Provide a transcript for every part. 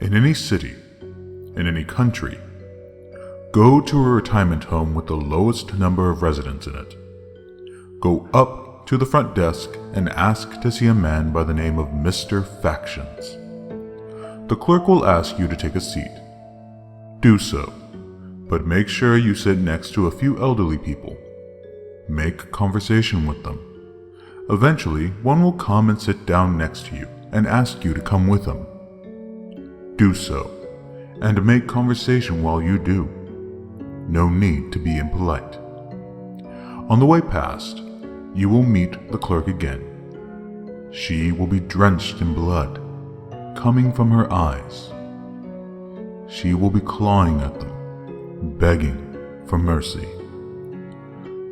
In any city, in any country, go to a retirement home with the lowest number of residents in it. Go up to the front desk and ask to see a man by the name of Mr. Factions. The clerk will ask you to take a seat. Do so, but make sure you sit next to a few elderly people. Make conversation with them. Eventually, one will come and sit down next to you and ask you to come with him. Do so, and make conversation while you do. No need to be impolite. On the way past, you will meet the clerk again. She will be drenched in blood, coming from her eyes. She will be clawing at them, begging for mercy.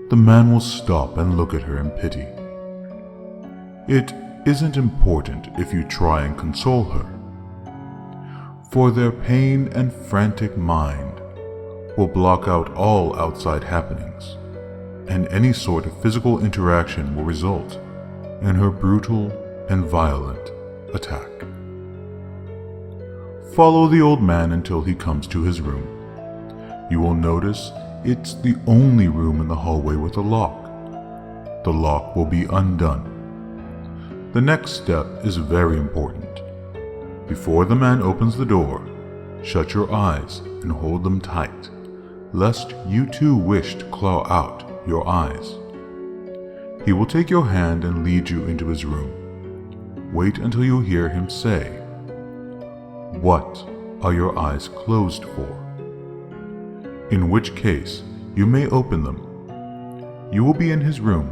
The man will stop and look at her in pity. It isn't important if you try and console her, for their pain and frantic mind will block out all outside happenings, and any sort of physical interaction will result in her brutal and violent attack. Follow the old man until he comes to his room. You will notice it's the only room in the hallway with a lock. The lock will be undone. The next step is very important. Before the man opens the door, shut your eyes and hold them tight, lest you too wish to claw out your eyes. He will take your hand and lead you into his room. Wait until you hear him say, "What are your eyes closed for?" In which case, you may open them. You will be in his room,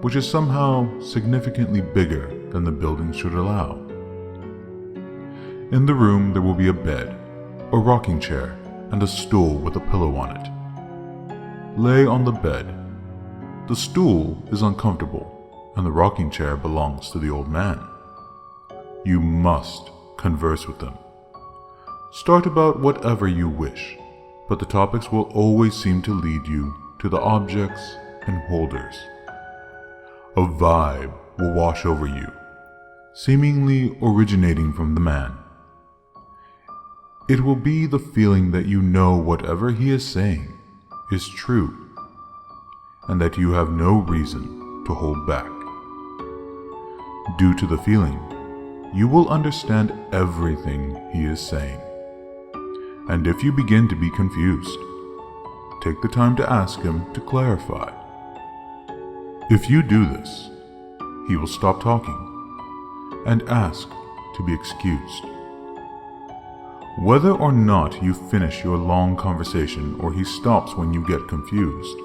which is somehow significantly bigger than the building should allow. In the room there will be a bed, a rocking chair, and a stool with a pillow on it. Lay on the bed. The stool is uncomfortable, and the rocking chair belongs to the old man. You must converse with him. Start about whatever you wish, but the topics will always seem to lead you to the objects and holders. A vibe will wash over you, seemingly originating from the man. It will be the feeling that you know whatever he is saying is true, and that you have no reason to hold back. Due to the feeling, you will understand everything he is saying. And if you begin to be confused, take the time to ask him to clarify. If you do this, he will stop talking and ask to be excused. Whether or not you finish your long conversation or he stops when you get confused,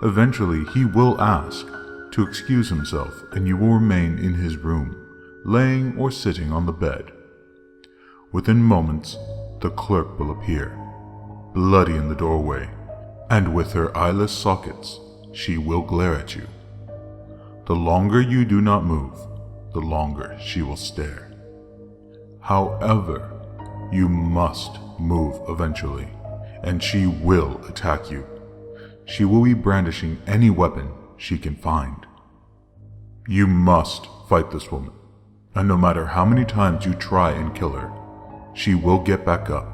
eventually he will ask to excuse himself and you will remain in his room, laying or sitting on the bed. Within moments, the clerk will appear, bloody in the doorway, and with her eyeless sockets, she will glare at you. The longer you do not move, the longer she will stare. However, you must move eventually, and she will attack you. She will be brandishing any weapon she can find. You must fight this woman, and no matter how many times you try and kill her, she will get back up.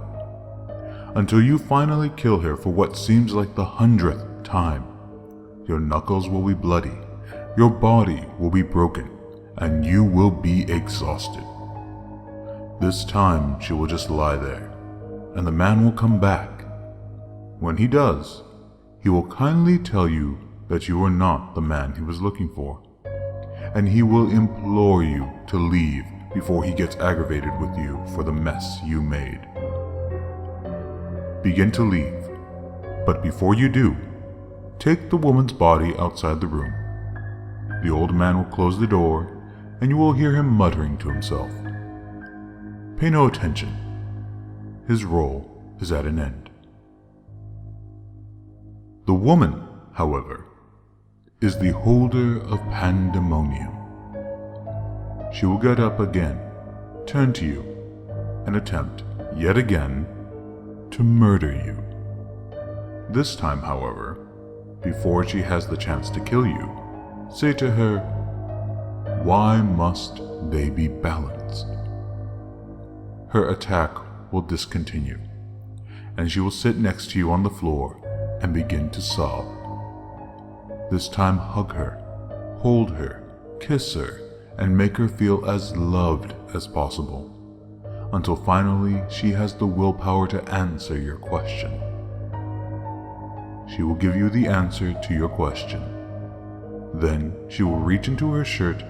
Until you finally kill her for what seems like the 100th time. Your knuckles will be bloody, your body will be broken, and you will be exhausted. This time she will just lie there, and the man will come back. When he does, he will kindly tell you that you are not the man he was looking for, and he will implore you to leave before he gets aggravated with you for the mess you made. Begin to leave, but before you do, take the woman's body outside the room. The old man will close the door, and you will hear him muttering to himself. Pay no attention. His role is at an end. The woman, however, is the holder of Pandemonium. She will get up again, turn to you, and attempt, yet again, to murder you. This time, however, before she has the chance to kill you, say to her, "Why must they be balanced?" Her attack will discontinue, and she will sit next to you on the floor and begin to sob. This time hug her, hold her, kiss her, and make her feel as loved as possible, until finally she has the willpower to answer your question. She will give you the answer to your question. Then she will reach into her shirt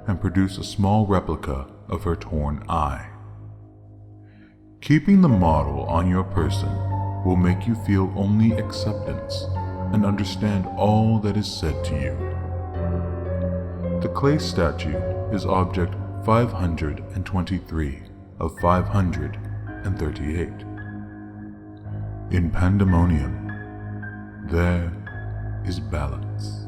and produce a small replica of her torn eye. Keeping the model on your person will make you feel only acceptance and understand all that is said to you. The clay statue is object 523 of 538. In Pandemonium, there is balance.